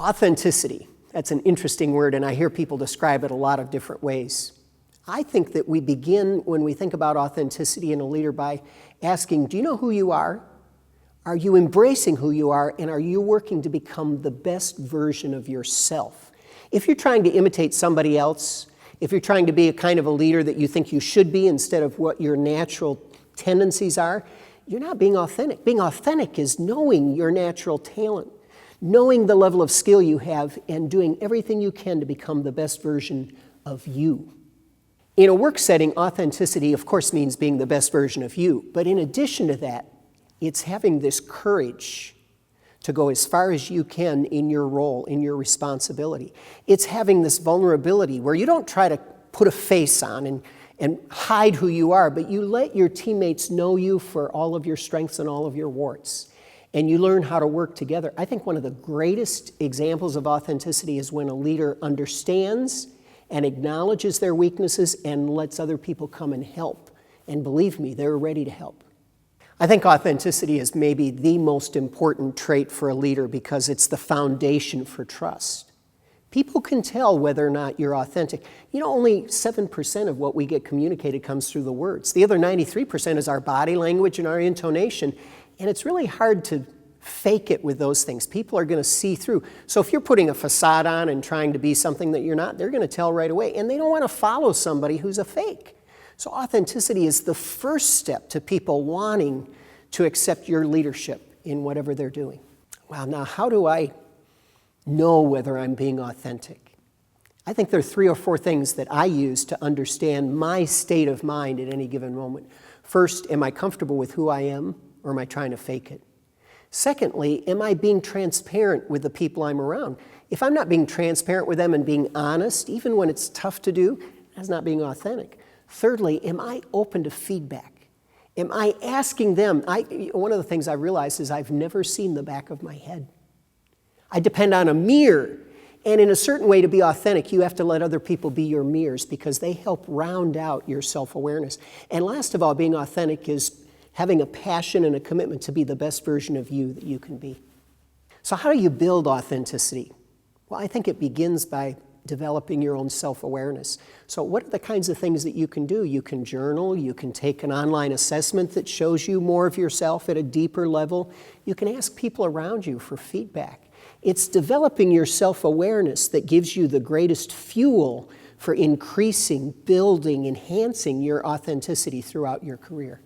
Authenticity, that's an interesting word, and I hear people describe it a lot of different ways. I think that we begin, when we think about authenticity in a leader, by asking, do you know who you are? Are you embracing who you are, and are you working to become the best version of yourself? If you're trying to imitate somebody else, if you're trying to be a kind of a leader that you think you should be instead of what your natural tendencies are, you're not being authentic. Being authentic is knowing your natural talent, knowing the level of skill you have, and doing everything you can to become the best version of you. In a work setting, authenticity, of course, means being the best version of you. But in addition to that, it's having this courage to go as far as you can in your role, in your responsibility. It's having this vulnerability where you don't try to put a face on and hide who you are, but you let your teammates know you for all of your strengths and all of your warts. And you learn how to work together. I think one of the greatest examples of authenticity is when a leader understands and acknowledges their weaknesses and lets other people come and help. And believe me, they're ready to help. I think authenticity is maybe the most important trait for a leader because it's the foundation for trust. People can tell whether or not you're authentic. You know, only 7% of what we get communicated comes through the words. The other 93% is our body language and our intonation. And it's really hard to fake it with those things. People are going to see through. So if you're putting a facade on and trying to be something that you're not, they're going to tell right away. And they don't want to follow somebody who's a fake. So authenticity is the first step to people wanting to accept your leadership in whatever they're doing. Wow, now how do I know whether I'm being authentic? I think there are 3 or 4 things that I use to understand my state of mind at any given moment. First, am I comfortable with who I am, or am I trying to fake it? Secondly, am I being transparent with the people I'm around? If I'm not being transparent with them and being honest, even when it's tough to do, that's not being authentic. Thirdly, am I open to feedback? Am I asking them? One of the things I realized is I've never seen the back of my head. I depend on a mirror. And in a certain way, to be authentic, you have to let other people be your mirrors because they help round out your self-awareness. And last of all, being authentic is having a passion and a commitment to be the best version of you that you can be. So how do you build authenticity? Well, I think it begins by developing your own self-awareness. So what are the kinds of things that you can do? You can journal, you can take an online assessment that shows you more of yourself at a deeper level. You can ask people around you for feedback. It's developing your self-awareness that gives you the greatest fuel for increasing, building, enhancing your authenticity throughout your career.